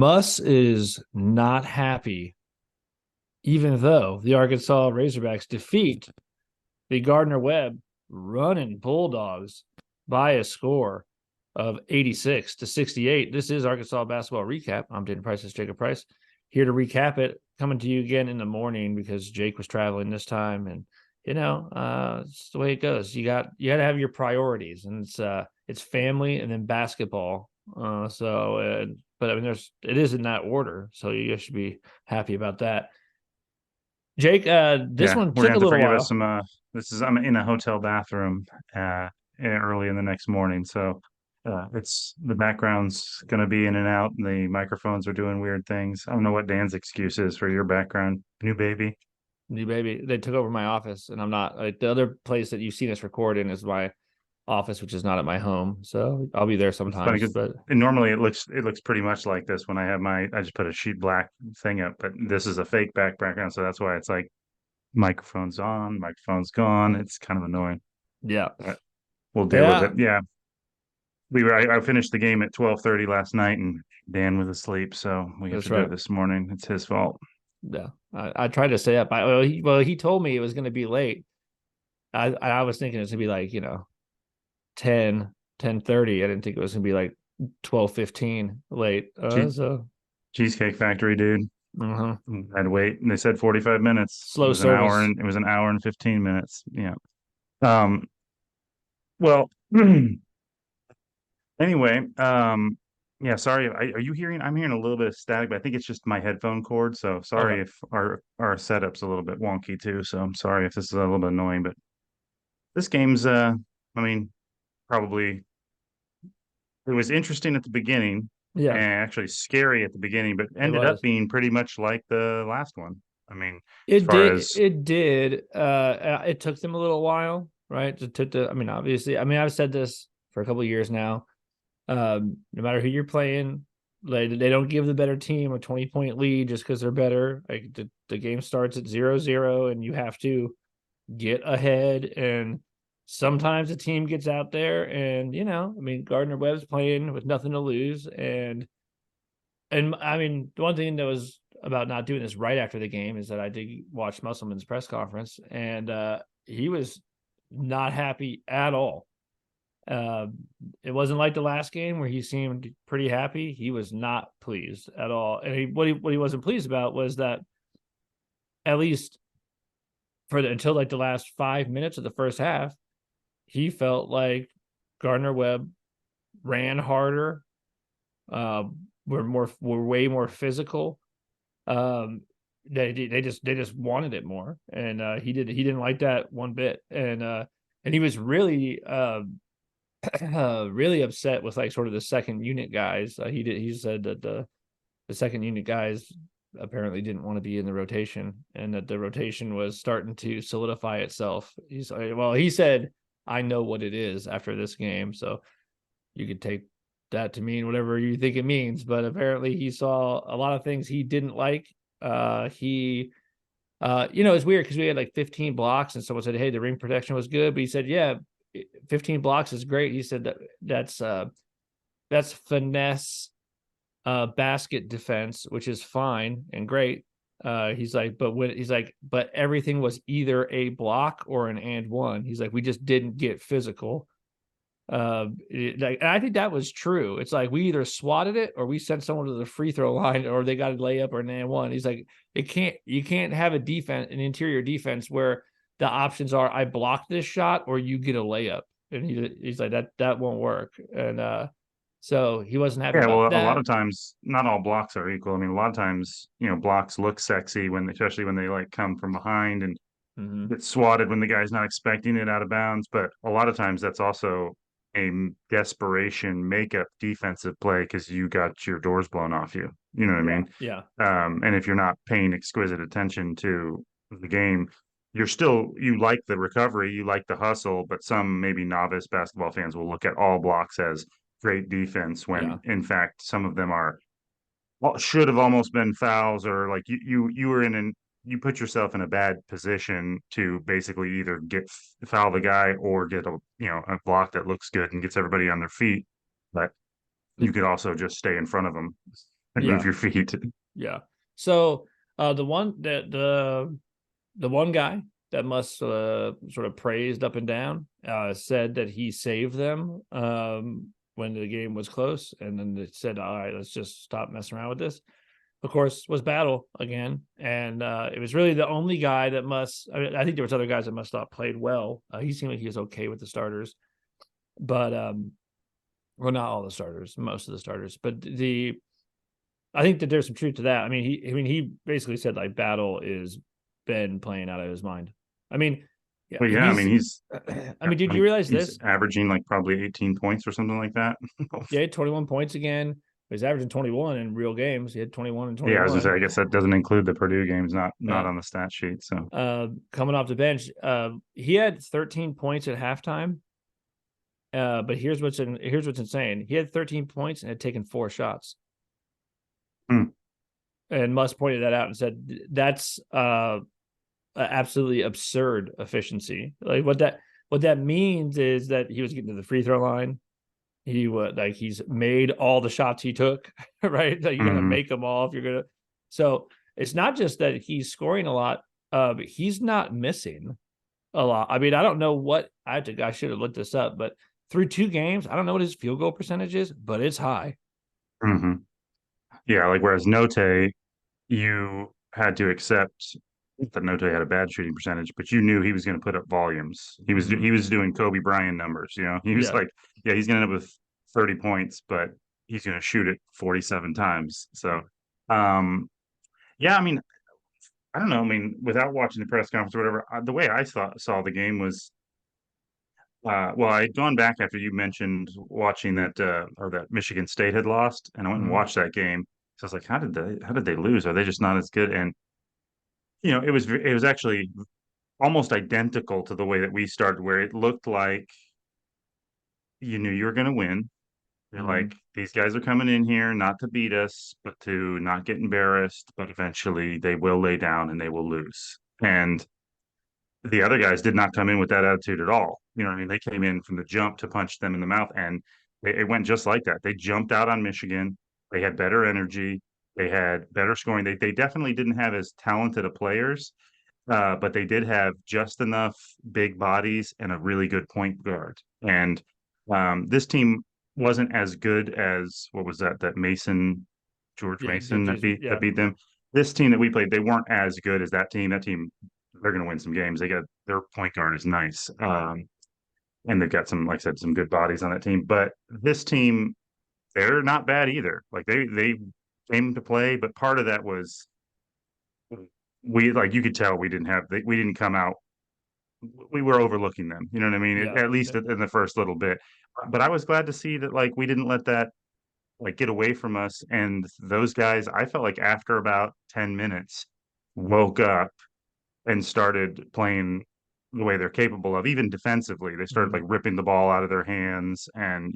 Muss is not happy, even though the Arkansas Razorbacks defeat the Gardner Webb Runnin Bulldogs by a score of 86-68. This is Arkansas basketball recap. I'm Dan Price. It's Jacob Price here to recap it. Coming to you again in the morning because Jake was traveling this time, and it's the way it goes. You got to have your priorities, and it's family and then basketball. But I mean, it is in that order, so you should be happy about that. Jake, this Yeah, one we're gonna took a have to little forgive us while. some. I'm in a hotel bathroom early in the next morning, so it's the background's gonna be in and out, and the microphones are doing weird things. I don't know what Dan's excuse is for your background. New baby. New baby, they took over my office, and I'm not like the other place that you've seen us record in is my office, which is not at my home. So I'll be there It's funny sometimes. because But normally it looks pretty much like this when I just put a sheet black thing up, but this is a fake background, so that's why it's like microphone's on, microphone's gone. It's kind of annoying, yeah, but we'll deal with it. yeah, Yeah, I finished the game at 12:30 last night, and Dan was asleep, so we have that's to do right. it this morning. It's his fault. Yeah, I tried to stay up. He told me it was going to be late. I was thinking it's going to be like 10:30. I didn't think it was going to be like 12:15 late. Che- Cheesecake Factory, dude. Uh-huh. I'd wait, and they said 45 minutes. It Slow was an hour, service. and it was an hour and 15 minutes. Yeah. Um. Well. Anyway. Yeah. Sorry. Are you hearing? I'm hearing a little bit of static, but I think it's just my headphone cord. So Okay. sorry if our setup's a little bit wonky too. So I'm sorry if this is a little bit annoying, but this game's. I mean, probably it was interesting at the beginning and Yeah, actually scary at the beginning, but it ended up was. being pretty much like the last one. I mean, as It far did. as It did. It took them a little while, right? I mean, obviously, I mean, I've said this for a couple of years now. No matter who you're playing, they don't give the better team a 20-point lead just because they're better. Like the game starts at 0-0, and you have to get ahead. And sometimes the team gets out there, and I mean, Gardner Webb's playing with nothing to lose, and I mean, the one thing that was about not doing this right after the game is that I did watch Musselman's press conference, and he was not happy at all. Uh, it wasn't like the last game where he seemed pretty happy. He was not pleased at all, and what he wasn't pleased about was that at least until like the last 5 minutes of the first half, he felt like Gardner Webb ran harder, uh, were way more physical. Um, they just wanted it more, and he didn't like that one bit, and he was really really upset with like sort of the second unit guys. He said that the second unit guys apparently didn't want to be in the rotation, and that the rotation was starting to solidify itself. He said, I know what it is after this game, so you could take that to mean whatever you think it means, but apparently he saw a lot of things he didn't like. He it's weird because we had like 15 blocks, and someone said, hey, the ring protection was good, but he said, yeah, 15 blocks is great. He said that's finesse basket defense, which is fine and great. He's like, but everything was either a block or an and one. He's like, we just didn't get physical. And I think that was true. It's like we either swatted it or we sent someone to the free throw line, or they got a layup or an and one. He's like, you can't have an interior defense where the options are I block this shot or you get a layup. And he's like, that won't work. And so he wasn't happy Yeah, about well, a lot that. of times, not all blocks are equal. I mean, a lot of times, blocks look sexy especially when they like come from behind and Mm-hmm. get swatted when the guy's not expecting it out of bounds. But a lot of times, that's also a desperation makeup defensive play because you got your doors blown off you. You know what I Yeah, mean? yeah, And if you're not paying exquisite attention to the game, you like the recovery, you like the hustle, but some maybe novice basketball fans will look at all blocks as great defense when yeah. in fact some of them are should have almost been fouls, or like you were in an you put yourself in a bad position to basically either foul the guy or get a block that looks good and gets everybody on their feet, but you could also just stay in front of them. Like move Yeah. your feet. Yeah. So the one guy that must sort of praised up and down said that he saved them when the game was close, and then they said, "All right, let's just stop messing around with this." Of course, was Battle again, and it was really the only guy that must. I mean, I think there was other guys that must have played well. He seemed like he was okay with the starters, but well, not all the starters, most of the starters, but I think that there's some truth to that. He basically said like Battle is been playing out of his mind. I mean, yeah, But yeah, I mean, he's. he's I mean, did you realize he's this? averaging like probably 18 points or something like that. Yeah, he had 21 points again. He's averaging 21 in real games. He had 21 and Yeah, I was gonna say, 21. I guess that doesn't include the Purdue games, not Yeah. on the stat sheet. So, Coming off the bench, he had 13 points at halftime. But here's what's insane. He had 13 points and had taken 4 shots. hmm. And Musk pointed that out and said that's absolutely absurd efficiency. Like what that means is that he was getting to the free throw line. He would like he's made all the shots he took, right? Like you got to Hmm. make them all if you're gonna. So it's not just that he's scoring a lot, but he's not missing a lot. I mean, I don't know what I should have looked this up, but through 2 games, I don't know what his field goal percentage is, but it's high. Hmm. Yeah, like whereas Note, you had to accept that Note had a bad shooting percentage, but you knew he was going to put up volumes. Mm-hmm. He was doing Kobe Bryant numbers. He was Yeah, like, yeah, he's going to end up with 30 points, but he's going to shoot it 47 times. So, um, yeah, I mean, I don't know. I mean, without watching the press conference or whatever, the way I saw the game was, well, I'd gone back after you mentioned watching that, or that Michigan State had lost, and I went and mm-hmm. watched that game. So I was like, how did they lose? Are they just not as good? And it was actually almost identical to the way that we started, where it looked like you knew you were going to win. You're Mm-hmm. like, these guys are coming in here not to beat us, but to not get embarrassed. But eventually, they will lay down and they will lose. And the other guys did not come in with that attitude at all. You know what I mean? They came in from the jump to punch them in the mouth, and it went just like that. They jumped out on Michigan. They had better energy. They had better scoring. They definitely didn't have as talented a players, but they did have just enough big bodies and a really good point guard. And this team wasn't as good as what was that Mason, George Yeah, Mason that yeah, beat them. This team that we played, they weren't as good as that team. That team, they're going to win some games. They got their point guard is nice, and they've got some, like I said, some good bodies on that team. But this team, they're not bad either. Like they came to play, but part of that was we like you could tell we didn't come out, we were overlooking them. You know what I mean? yeah, At least yeah. in the first little bit. But I was glad to see that like we didn't let that like get away from us. And those guys, I felt like after about 10 minutes, woke up and started playing the way they're capable of, even defensively. They started Mm-hmm. like ripping the ball out of their hands and,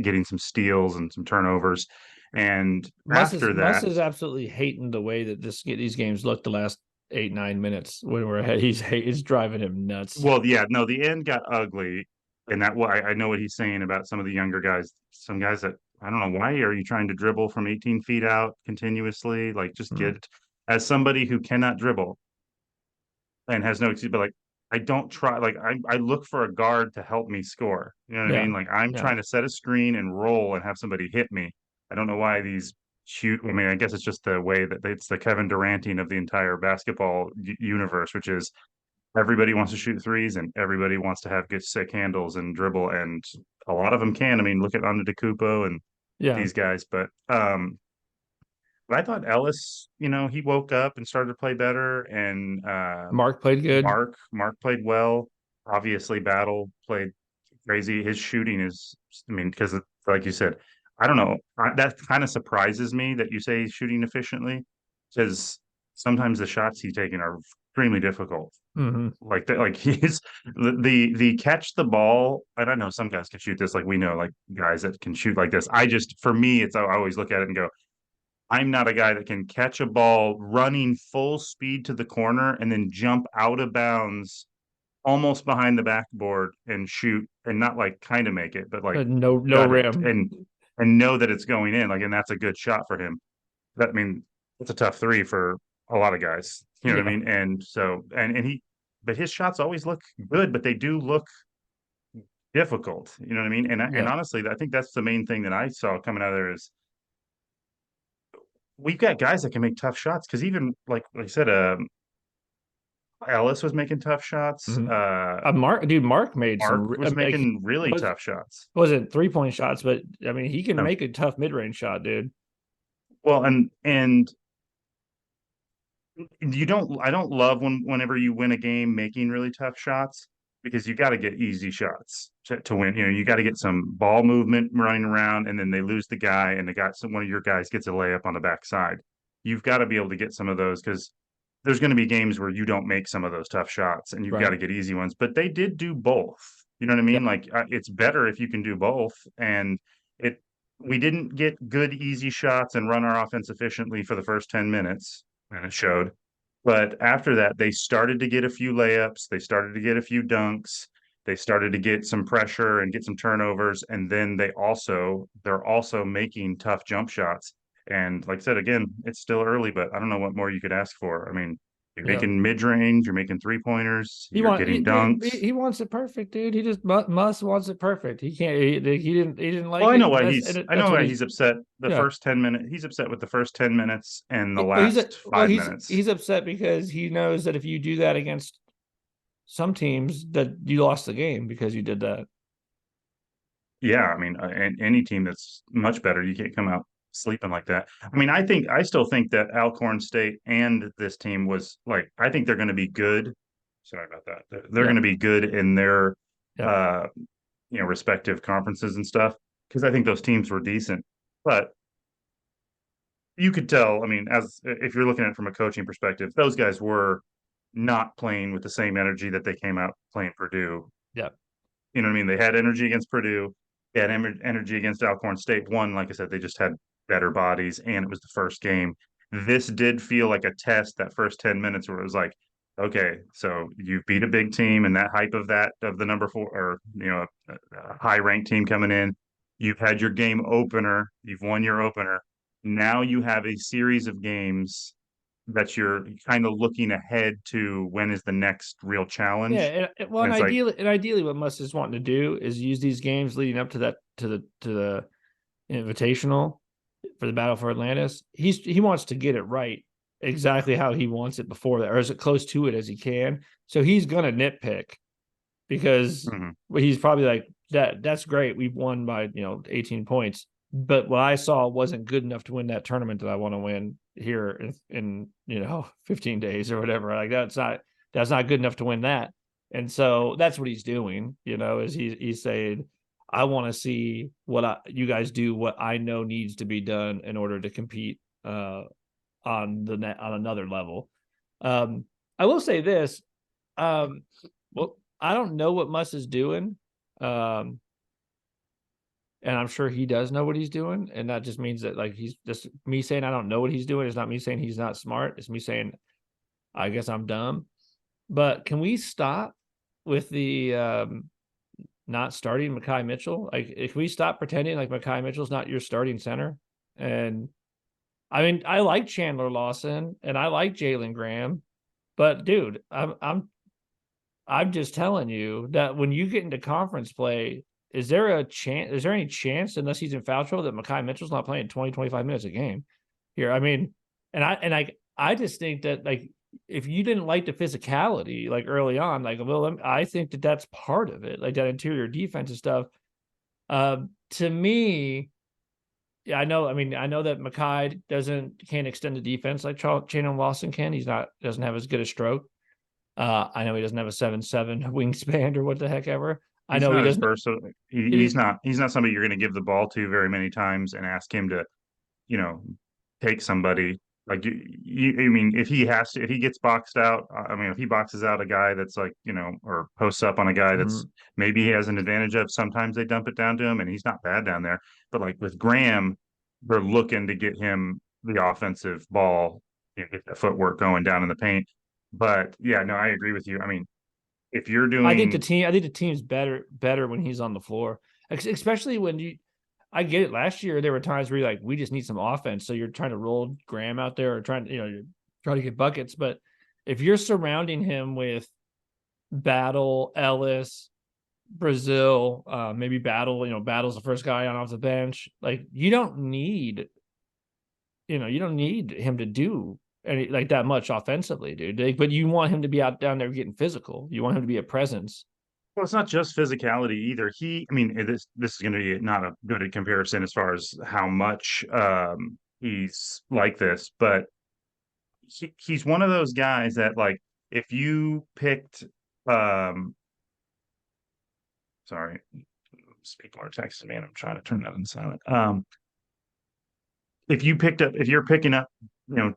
getting some steals and some turnovers. And after Muss that, is absolutely hating the way that these games look the last 8 9 minutes when we're ahead. He's driving him nuts. well, yeah, no, the end got ugly. And that, well, I know what he's saying about some of the younger guys. Some guys that I don't know, why are you trying to dribble from 18 feet out continuously? Like, just Mm-hmm. get, as somebody who cannot dribble and has no excuse, but like, I don't try, like, I look for a guard to help me score. You know what I Yeah, mean? Like, I'm yeah. trying to set a screen and roll and have somebody hit me. I don't know why these shoot. I mean, I guess it's just the way that it's the Kevin Duranting of the entire basketball universe, which is everybody wants to shoot threes and everybody wants to have good sick handles and dribble, and a lot of them can. I mean, look at Antetokounmpo and Yeah. these guys, but I thought Ellis, he woke up and started to play better, and Mark played good. Mark played well. Obviously, Battle played crazy. His shooting is, I mean, because like you said, I don't know. That kind of surprises me that you say he's shooting efficiently, because sometimes the shots he's taking are extremely difficult. Mm-hmm. Like that, like he's the catch the ball. And I know some guys can shoot this, like we know, like guys that can shoot like this. For me, it's I always look at it and go, I'm not a guy that can catch a ball running full speed to the corner and then jump out of bounds almost behind the backboard and shoot and not like kind of make it, but like No gut it rim. and know that it's going in. Like, and that's a good shot for him. that, I mean, it's a tough three for a lot of guys. You know what I Yeah, mean? And so, and he, but his shots always look good, but they do look difficult. You know what I mean? And yeah. honestly, I think that's the main thing that I saw coming out of there is we've got guys that can make tough shots. Because even like I said, Ellis was making tough shots. Mhm. Mark made Mark some. I was mean, like, he making really was tough shots. wasn't 3-point shots, but I mean, he can No, make a tough mid range shot, dude. well, and you don't I don't love whenever you win a game making really tough shots because you got to get easy shots to win. You know, you got to get some ball movement running around, and then they lose the guy, and one of your guys gets a layup on the backside. You've got to be able to get some of those because there's going to be games where you don't make some of those tough shots, and you've got Right. to get easy ones. But they did do both. You know what I Yeah. mean? Like it's better if you can do both, and it. We didn't get good easy shots and run our offense efficiently for the first 10 minutes, and it showed. But after that, they started to get a few layups. They started to get a few dunks. They started to get some pressure and get some turnovers. And then they're also making tough jump shots. And like I said, again, it's still early, but I don't know what more you could ask for. I mean, you're Yeah. making mid range, you're making 3-pointers, He you're want getting he, dunks. he wants it perfect, dude. He just must wants it perfect. He can't. He didn't Well, like it. I know That's what why he's. he's upset the Yeah. first 10 minutes. He's upset with the first 10 minutes and the Well, last 5 minutes. he's upset because he knows that if you do that against some teams, that you lost the game because you did that. Yeah, I mean, any team that's much better, you can't come out sleeping like that. I mean, I still think that Alcorn State and this team was like, I think they're going to be good. Sorry about that. They're Yeah. going to be good in their, Yep. uh, respective conferences and stuff because I think those teams were decent. But you could tell, I mean, as if you're looking at it from a coaching perspective, those guys were not playing with the same energy that they came out playing Purdue. Yep. You know what I mean? They had energy against Purdue. They had energy against Alcorn State. One, like I said, they just had better bodies, and it was the first game. This did feel like a test that first 10 minutes where it was like, okay, so you beat a big team and that hype of the number four or, a high ranked team coming in. You've had your game opener, you've won your opener. Now you have a series of games that you're kind of looking ahead to when is the next real challenge. Yeah, well, And it's like, and ideally, what Muss is wanting to do is use these games leading up to that to the Invitational for the Battle for Atlantis. He wants to get it right exactly how he wants it before that, or as close to it as he can. So he's gonna nitpick because mhm. he's probably like that. That's great. We've won by 18 points, but what I saw wasn't good enough to win that tournament that I want to win here in 15 days or whatever. Like that's not good enough to win that. And so that's what he's doing. Is he's saying, I want to see you guys do what I know needs to be done in order to compete on the net on another level. I will say this. Um, well, I don't know what Muss is doing. Um, and I'm sure he does know what he's doing. And that just means that, like, he's just me saying I don't know what he's doing. It's not me saying he's not smart. It's me saying I guess I'm dumb. But can we stop with the not starting Makai Mitchell? Like, if we stop pretending like Makai Mitchell's not your starting center, and I mean, I like Chandler Lawson and I like Jalen Graham, but dude, I'm just telling you that when you get into conference play, is there a chance? Is there any chance, unless he's in foul trouble, that Makai Mitchell's not playing 20, 25 minutes a game here? I mean, I just think that, like, if you didn't like the physicality like early on, like, well, I think that that's part of it, like that interior defensive stuff. To me, yeah, I know. I mean, I know that Makai can't extend the defense like Chandler Lawson can. Doesn't have as good a stroke. I know he doesn't have a 7'7" wingspan or what the heck ever. I He's know he not as doesn't. versatile. It is. He's not somebody you're going to give the ball to very many times and ask him to, you know, take somebody. Like I mean, if he gets boxed out, I mean, if he boxes out a guy that's like, or posts up on a guy that's Mhm. maybe he has an advantage of, sometimes they dump it down to him and he's not bad down there. But like with Graham, they're looking to get him the offensive ball, get the footwork going down in the paint. But yeah, no, I agree with you. I mean, if you're I think doing the team's better when he's on the floor, especially when you. I get it. Last year there were times where you're like, we just need some offense. So you're trying to roll Graham out there or trying to, you're trying to get buckets. But if you're surrounding him with Battle, Ellis, Brazil, maybe Battle, Battle's the first guy on off the bench. Like you don't need him to do any like that much offensively, dude. Like, but you want him to be out down there getting physical. You want him to be a presence. Well, it's not just physicality either. I mean, this is going to be not a good comparison as far as how much he's like this, but he's one of those guys that like if you picked sorry, people are texting me and I'm trying to turn that on silent. If you're picking up, you know,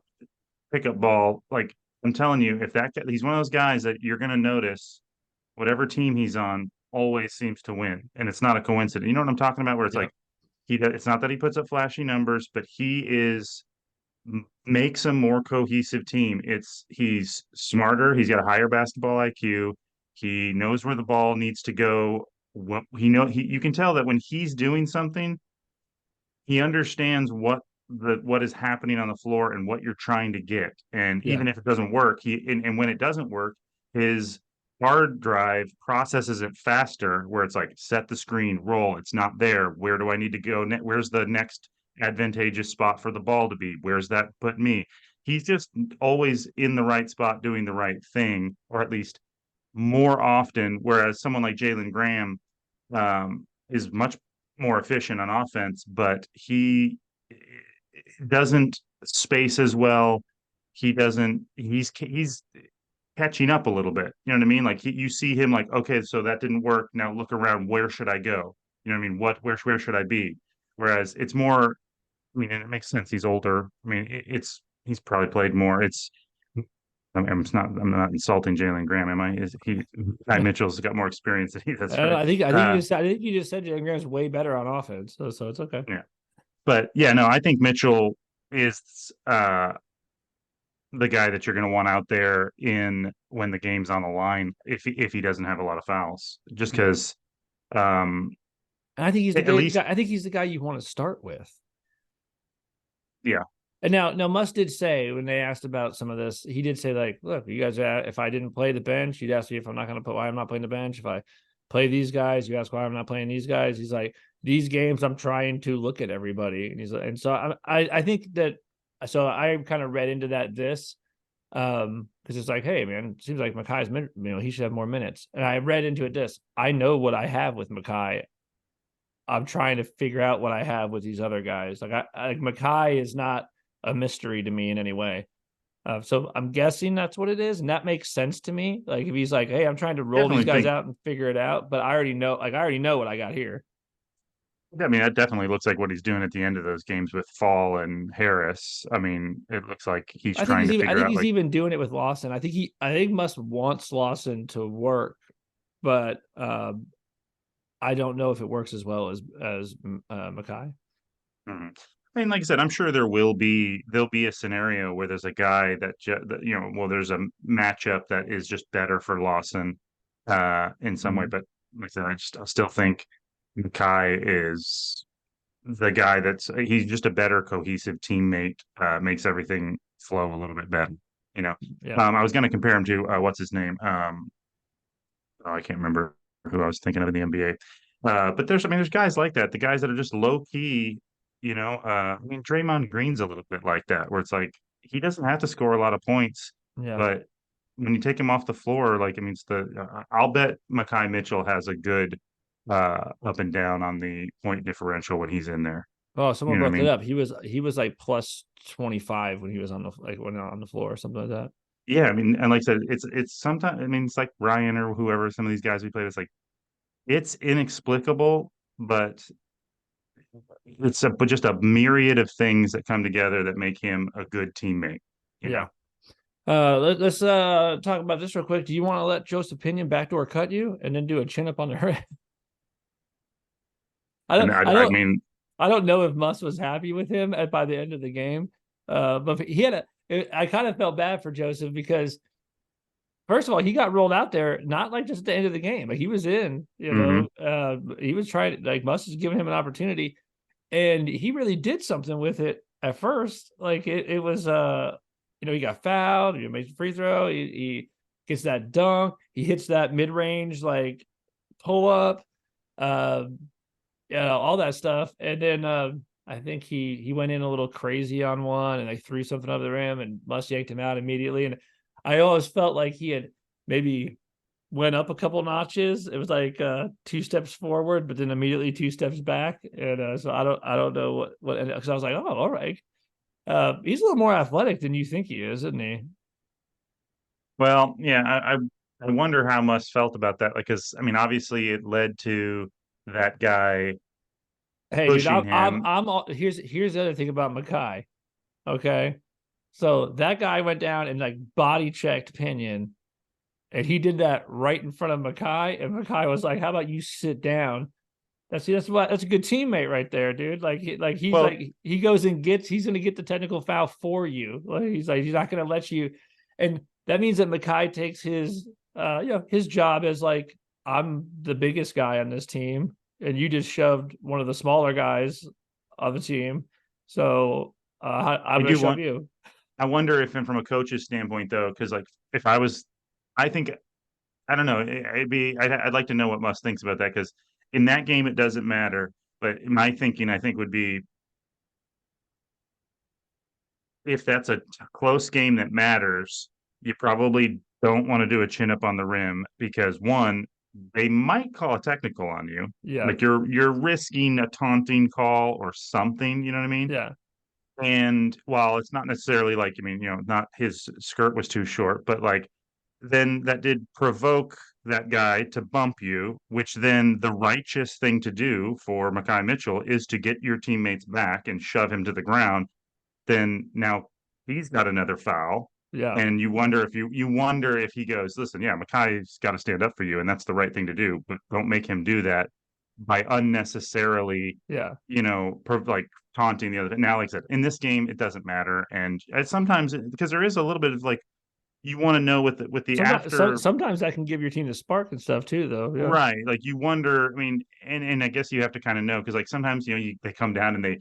pickup ball, like I'm telling you, if that he's one of those guys that you're going to notice whatever team he's on always seems to win, and it's not a coincidence. You know what I'm talking about? Where it's Yeah. like it's not that he puts up flashy numbers, but he is makes a more cohesive team. He's smarter. He's got a higher basketball IQ. He knows where the ball needs to go. You can tell that when he's doing something, he understands what is happening on the floor and what you're trying to get. And Yeah. even if it doesn't work, and when it doesn't work, his hard drive processes it faster where it's like set the screen, roll, it's not there. Where do I need to go? Where's the next advantageous spot for the ball to be? Where's that put me? He's just always in the right spot doing the right thing, or at least more often, whereas someone like Jalen Graham is much more efficient on offense, but he doesn't space as well. He doesn't. He's catching up a little bit. You know what I mean? Like you see him like, okay, so that didn't work. Now look around. Where should I go? You know what I mean? Where should I be? Whereas it's more. I mean, and it makes sense. He's older. I mean, he's probably played more. I'm not insulting Jalen Graham, am I? Is he? Ty Mitchell's got more experience than he I does, don't know. right? I think you just said Jalen Graham's way better on offense, so it's okay. Yeah, but yeah, no, I think Mitchell is the guy that you're going to want out there in when the game's on the line if he doesn't have a lot of fouls, just Yeah. because um, And I think he's the at least guy. I think he's the guy you want to start with. yeah, And now Musk did say when they asked about some of this, he did say like, look, you guys, if I didn't play the bench, you'd ask me if I'm not going to put why I'm not playing the bench. If I play these guys, you ask why I'm not playing these guys. He's like, these games, I'm trying to look at everybody, and he's like, and so I think that so I kind of read into that because it's like, hey man, it seems like Makai's he should have more minutes, and I read into it this. I know what I have with Makai. I'm trying to figure out what I have with these other guys. Like Makai is not a mystery to me in any way. So I'm guessing that's what it is, and that makes sense to me. Like if he's like, "Hey, I'm trying to roll these definitely guys think. out and figure it out," but I already know what I got here. I mean, that definitely looks like what he's doing at the end of those games with Fall and Harris. I mean, it looks like he's trying to I figure think out he's like, even doing it with Lawson. I think Musk wants Lawson to work, but I don't know if it works as well as Makai. mhm. I mean, like I said, I'm sure there'll be a scenario where there's a guy that well, there's a matchup that is just better for Lawson in some way. Mm-hmm. But like I said, I still think Kai is the guy he's just a better cohesive teammate, makes everything flow a little bit better. You know, Yeah, I was going to compare him to what's his name? Oh, I can't remember who I was thinking of in the NBA. But there's guys like that, the guys that are just low key. I mean, Draymond Green's a little bit like that, where it's like he doesn't have to score a lot of points, yeah. but when you take him off the floor, like I mean, I'll bet Makai Mitchell has a good up and down on the point differential when he's in there. Oh, You someone know what I brought that mean? up. He was like plus 25 when he was on the floor or something like that. Yeah, I mean, and like I said, it's sometimes I mean, it's like Ryan or whoever, some of these guys we played, it's like it's inexplicable, but but just a myriad of things that come together that make him a good teammate, you know. Yeah. Let's talk about this real quick. Do you want to let Joseph Pinion backdoor cut you and then do a chin up on the head? I And don't I I don't mean, I don't know if Muss was happy with him by the end of the game. But I kind of felt bad for Joseph because first of all, he got rolled out there, not like just at the end of the game. Like he was in, mhm. he was trying like Muss was giving him an opportunity. and he really did something with it at first. Like it was he got fouled, he makes a free throw, he gets that dunk, he hits that mid-range like pull up, uh all that stuff. And then I think he went in a little crazy on one and like threw something over the rim and Muss yanked him out immediately. And I always felt like he had maybe went up a couple notches. It was like 2 steps forward, but then immediately 2 steps back. And so I don't know what because I was like, oh, all right. He's a little more athletic than you think he is, isn't he? Well, yeah, I wonder how Muss felt about that. Like, because I mean, obviously, it led to that guy Hey, dude, pushing him. I'm all, here's the other thing about Makai. Okay, so that guy went down and like body checked Pinion, and he did that right in front of Makai, and Makai was like, "How about you sit down?" That's a good teammate right there, dude. Well, He goes and he's gonna get the technical foul for you. Like he's not gonna let you, and that means that Makai takes his job as like, I'm the biggest guy on this team, and you just shoved one of the smaller guys of the team, so I'm I gonna do shove want. you. I wonder if, and from a coach's standpoint, though, because like if I was, I think I don't know. It'd be. I'd like to know what Muss thinks about that because in that game it doesn't matter. But my thinking, I think, would be if that's a close game that matters, you probably don't want to do a chin up on the rim because one, they might call a technical on you. Yeah, Like you're risking a taunting call or something, you know what I mean? yeah, And while it's not necessarily like, I mean, not his skirt was too short, but like then that did provoke that guy to bump you, which then the righteous thing to do for Makai Mitchell is to get your teammates back and shove him to the ground. Then now he's got another foul. yeah. And you wonder if he goes, listen, yeah, Makai's got to stand up for you, and that's the right thing to do, but don't make him do that by unnecessarily, Yeah. like taunting the other. Now, like I said, in this game, it doesn't matter, and sometimes because there is a little bit of like you want to know with the after. Sometimes that can give your team the spark and stuff too, though. Yeah. Right. Like you wonder, I mean, and I guess you have to kind of know because like sometimes, they come down and they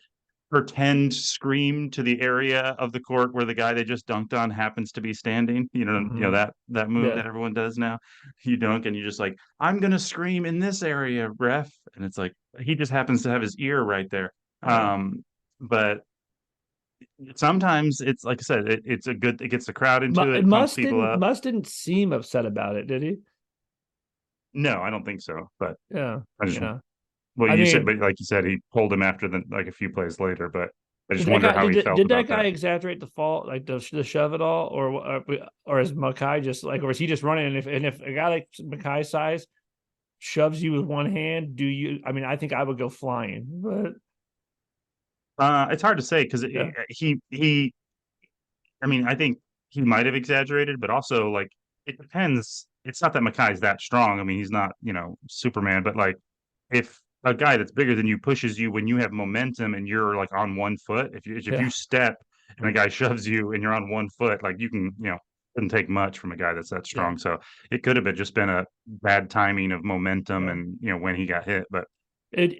pretend scream to the area of the court where the guy they just dunked on happens to be standing. Hmm. That move Yeah. that everyone does now. You dunk and you just like, I'm gonna scream in this area, ref. And it's like he just happens to have his ear right there. Yeah. But sometimes it's like I said, it gets the crowd into it, pumps people up. Must didn't seem upset about it, did he? No, I don't think so. But Yeah. I just Yeah. well, I you said, mean, but like you said, he pulled him after like a few plays later. But I just wonder how he felt did that about guy that. exaggerate the fault, like the shove at all, or is Makai just like, or is he just running? And if a guy like Makai size shoves you with one hand, do you? I mean, I think I would go flying, but It's hard to say because yeah, I mean, I think he might have exaggerated, but also like it depends. It's not that Makai's that strong. I mean, he's not, Superman, but like if a guy that's bigger than you pushes you when you have momentum and you're like on one foot, if you yeah, step and a guy shoves you and you're on one foot, like you can, doesn't take much from a guy that's that yeah. strong. So it could have been just been a bad timing of momentum Yeah. and when he got hit. But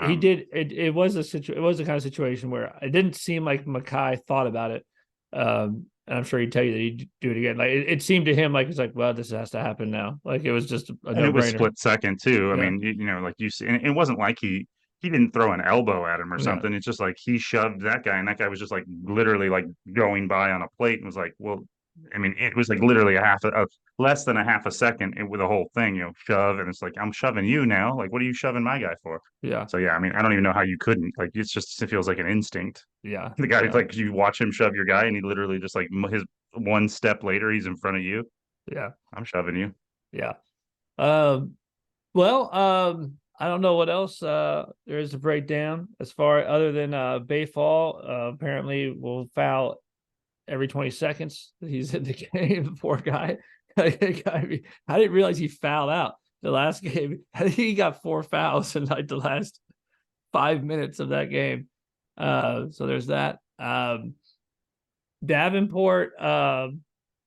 um It was it was the kind of situation where it didn't seem like Makai thought about it. And I'm sure he'd tell you that he'd do it again. Like it seemed to him like it's like, well, this has to happen now. Like it was just a and no it was brainer. split second too. I Yeah. mean, like you see, and it wasn't like he didn't throw an elbow at him or Yeah. something. It's just like he shoved that guy, and that guy was just like literally like going by on a plate and was like, well, I mean, it was like literally less than a half a second with the whole thing, shove, and it's like I'm shoving you now. Like, what are you shoving my guy for? Yeah. So yeah, I mean, I don't even know how you couldn't. Like, it feels like an instinct. Yeah. The guy, Yeah. like, you watch him shove your guy, and he literally just like his one step later, he's in front of you. Yeah. I'm shoving you. Yeah. Um, well, I don't know what else there is to break down as far other than Bayfall apparently will foul every 20 seconds he's in the game. The poor guy. I didn't realize he fouled out the last game. I think he got 4 fouls in like the last 5 minutes of that game. So there's that. Davenport,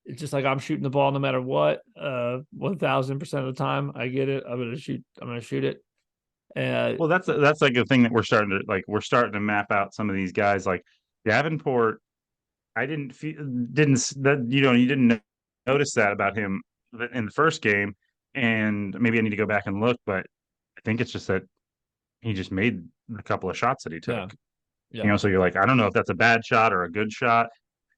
it's just like I'm shooting the ball no matter what. 1,000% of the time, I get it. I'm gonna shoot it. Uh, Well, that's like a thing that we're starting to map out some of these guys like Davenport. I didn't feel didn't that you didn't notice that about him in the first game, and maybe I need to go back and look, but I think it's just that he just made a couple of shots that he took. yeah, yeah. So you're like, I don't know if that's a bad shot or a good shot.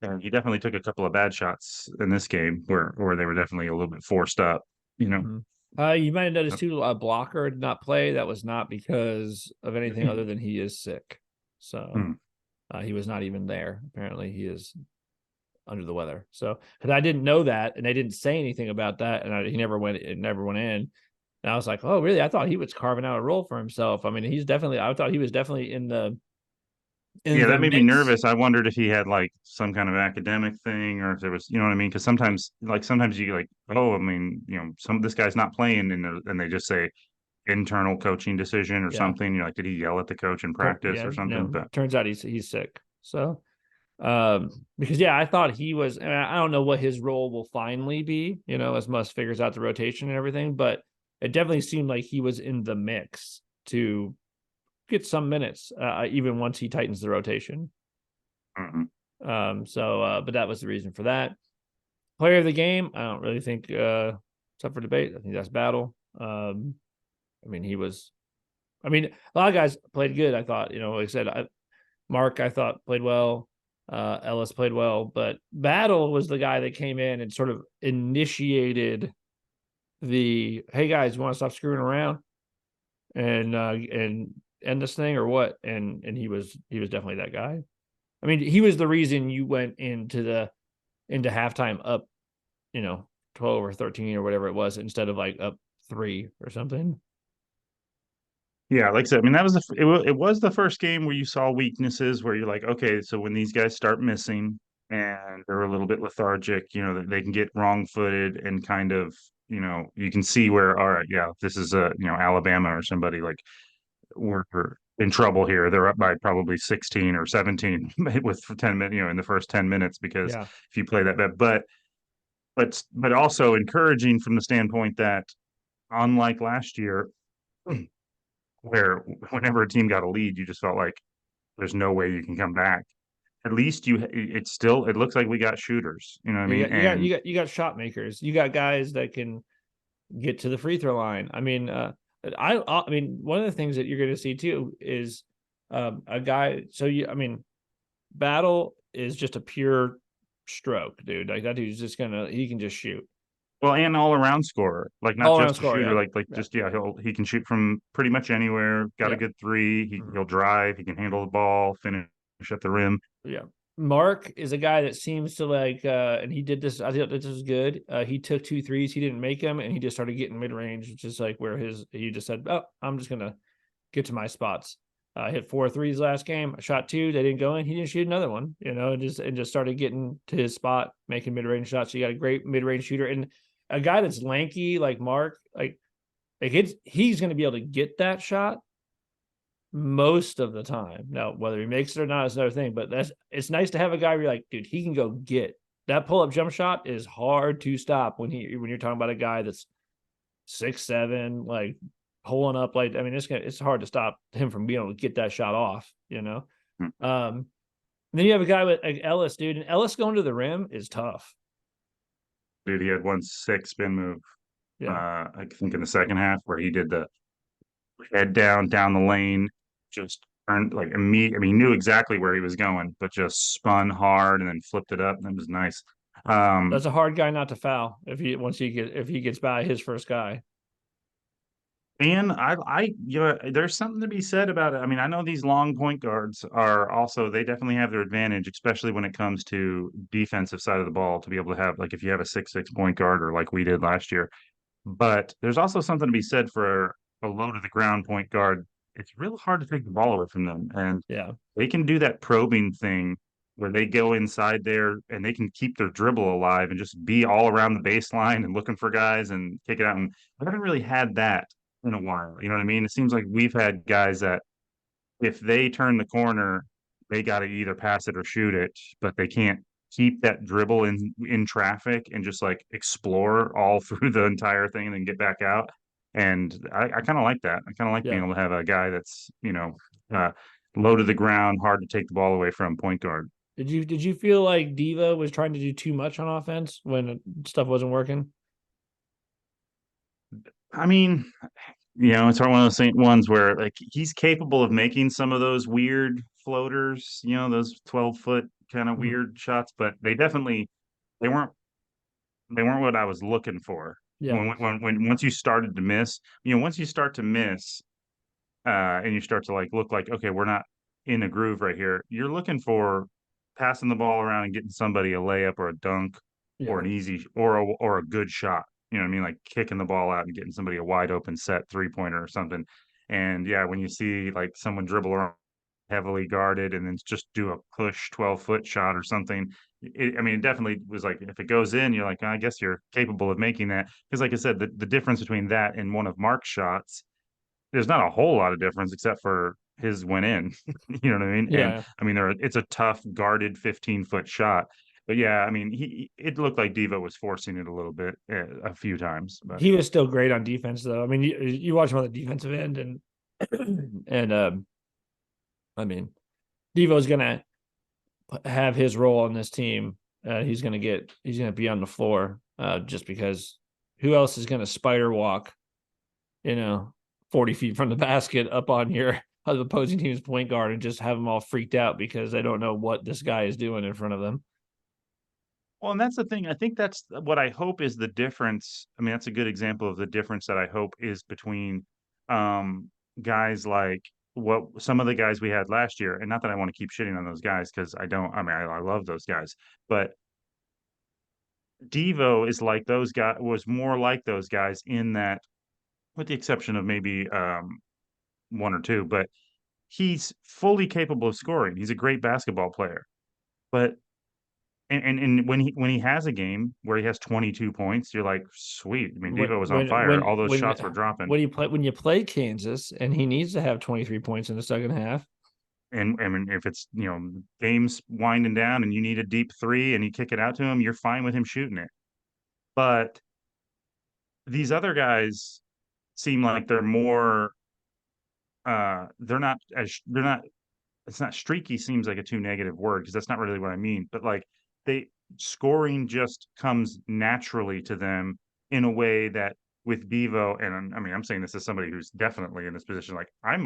And he definitely took a couple of bad shots in this game where they were definitely a little bit forced up, you know. Mhm. You might have noticed too, Blocker did not play. That was not because of anything other than he is sick. So Hmm. he was not even there. Apparently, he is under the weather. So because I didn't know that, and they didn't say anything about that, and he never went. It never went in. And I was like, oh, really? I thought he was carving out a role for himself. I mean, he's definitely. I thought he was definitely in Yeah, the that made me mix. nervous. I wondered if he had like some kind of academic thing or if there was, you know what I mean? Because sometimes you like, oh, I mean, this guy's not playing, and they just say internal coaching decision or Yeah. something. You're like, did he yell at the coach in practice Yeah. or something? No. But Turns out he's sick. So because yeah, I thought he was. I don't know what his role will finally be. As Musk figures out the rotation and everything, but it definitely seemed like he was in the mix to get some minutes, even once he tightens the rotation. mhm. But that was the reason for that. Player of the game, I don't really think it's up for debate. I think that's Battle. I mean, he was. I mean, a lot of guys played good. I thought, like I said, Mark, I thought played well. Ellis played well, but Battle was the guy that came in and sort of initiated the hey guys, you want to stop screwing around and end this thing or what? And he was definitely that guy. I mean, he was the reason you went into halftime up, 12 or 13 or whatever it was instead of like up 3 or something. Yeah, like I said, I mean, it was the first game where you saw weaknesses where you're like, okay, so when these guys start missing and they're a little bit lethargic, they can get wrong-footed and kind of, you can see where, all right, yeah, this is Alabama or somebody like we're in trouble here. They're up by probably 16 or 17 with 10 minutes, in the first 10 minutes because Yeah. if you play that bad, but also encouraging from the standpoint that unlike last year where whenever a team got a lead, you just felt like there's no way you can come back. At least it looks like we got shooters, you know what I You mean? got you got And you got you got shot makers. You got guys that can get to the free throw line. I mean, I mean, one of the things that you're going to see too is a guy. I mean, Battle is just a pure stroke, dude. Like that dude's just he can just shoot well, and all around scorer, like not all around just a score. shooter, Yeah, like yeah, just yeah, he can shoot from pretty much anywhere. Got a yeah. good three. Mhm. He'll drive. He can handle the ball, finish at the rim. Yeah. Mark is a guy that seems to like, and he did this. I thought this was good. He took 2 threes, he didn't make them, and he just started getting mid range, which is like where he just said, "Oh, I'm just gonna get to my spots." I hit 4 threes last game. I shot 2, they didn't go in. He didn't shoot another one, and just started getting to his spot, making mid range shots. So you got a great mid range shooter and a guy that's lanky like Mark, he's going to be able to get that shot most of the time. Now, whether he makes it or not is another thing, but it's nice to have a guy where you're like, dude, he can go get that pull up jump shot is hard to stop when you're talking about a guy that's 6'7", like pulling up. Like, I mean, it's hard to stop him from being able to get that shot off. Hmm. Then you have a guy with like Ellis, dude, and Ellis going to the rim is tough. Dude, he had one sick spin move. Yeah, I think in the second half where he did the head down the lane, just turned like immediate. I mean, he knew exactly where he was going, but just spun hard and then flipped it up. And it was nice. that's a hard guy not to foul if he gets by his first guy. And there's something to be said about it. I mean, I know these long point guards are also, they definitely have their advantage, especially when it comes to defensive side of the ball, to be able to have, like, if you have a 6'6" point guard or like we did last year. But there's also something to be said for a low to the ground point guard. It's real hard to take the ball away from them. And Yeah, they can do that probing thing where they go inside there and they can keep their dribble alive and just be all around the baseline and looking for guys and kick it out. And I haven't really had that in a while. You know what I mean? It seems like we've had guys that if they turn the corner, they got to either pass it or shoot it, but they can't keep that dribble in traffic and just like explore all through the entire thing and then get back out. And I kind of like that. I kind of like being Yeah. able to have a guy that's, uh, low to the ground, hard to take the ball away from point guard. Did you feel like Diva was trying to do too much on offense when stuff wasn't working? I mean, it's one of those ones where like he's capable of making some of those weird floaters, those 12-foot kind of Mhm. weird shots, but they weren't they weren't what I was looking for. Yeah. When once you started to miss, once you start to miss, and you start to like look like, okay, we're not in a groove right here. You're looking for passing the ball around and getting somebody a layup or a dunk or Yeah. an easy or a good shot. You know what I mean? Like kicking the ball out and getting somebody a wide open set 3-pointer or something. And yeah, when you see like someone dribble around heavily guarded and then just do a push 12-foot shot or something. I mean, it definitely was like if it goes in, you're like, I guess you're capable of making that. Because like I said, the difference between that and one of Mark's shots, there's not a whole lot of difference except for his went in. You know what I mean? And Yeah. I mean, it's a tough guarded 15-foot shot. But yeah, I mean, it looked like Devo was forcing it a little bit a few times. But He was still great on defense, though. I mean, you watch him on the defensive end, and and I mean, Devo's gonna have his role on this team. He's gonna be on the floor, just because who else is gonna spider walk, you know, 40 feet from the basket up on your the opposing team's point guard and just have them all freaked out because they don't know what this guy is doing in front of them. well, and that's the thing. I think that's what I hope is the difference. I mean, that's a good example of the difference that I hope is between um, guys like what some of the guys we had last year. And not that I want to keep shitting on those guys because I don't. I mean, I love those guys, but Devo is like those guys. Was more like those guys in that, with the exception of maybe one or two, but he's fully capable of scoring. He's a great basketball player, but and when he has a game where he has 22 points, you're like, sweet. I mean, When Devo was on when fire. when All those when shots were dropping. when you play Kansas and he needs to have 23 points in the second half. And I mean, if it's games winding down and you need a deep three and you kick it out to him, you're fine with him shooting it. But these other guys seem like they're not it's not streaky seems like a too negative word because that's not really what I mean. But like they scoring just comes naturally to them in a way that with Bevo, and I mean, I'm saying this as somebody who's definitely in this position. Like I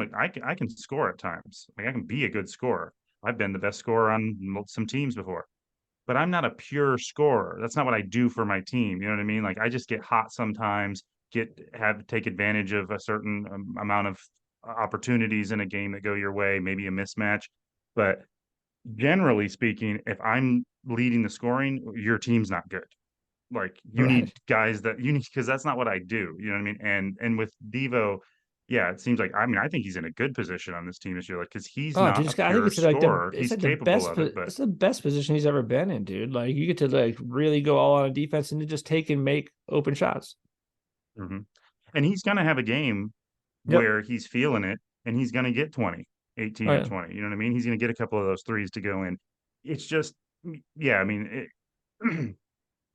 can score at times. Like I can be a good scorer. I've been the best scorer on some teams before, but I'm not a pure scorer. That's not what I do for my team. You know what I mean? Like I just get hot sometimes, have take advantage of a certain amount of opportunities in a game that go your way, maybe a mismatch. But generally speaking, if I'm leading the scoring, your team's not good. Like you need Right. guys that you need because that's not what I do. You know what I mean? And with Devo, yeah, it seems like I mean I think he's in a good position on this team this year, like because he's Oh, dude, not a I think pure scorer. it's He's like the capable best of it, but it's the best position he's ever been in, dude. Like you get to like really go all on defense and to just take and make open shots. mhm. And he's gonna have a game Yep. where he's feeling it and he's gonna get 20, Oh 18 or yeah. 20. You know what I mean? He's gonna get a couple of those threes to go in. It's just yeah, I mean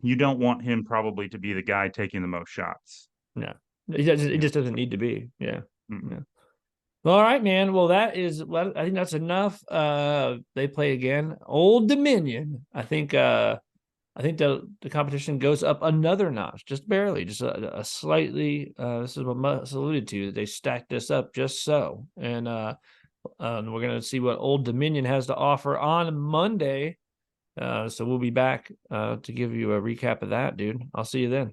you don't want him probably to be the guy taking the most shots. No. It just doesn't So need to be. Yeah. mm-mm. Yeah. Well, all right, man. Well, I think that's enough. They play again. Old Dominion. I think the competition goes up another notch, just barely, just a slightly. This is what Mus alluded to, that they stacked this up just so, and we're gonna see what Old Dominion has to offer on Monday. So we'll be back to give you a recap of that, dude. I'll see you then.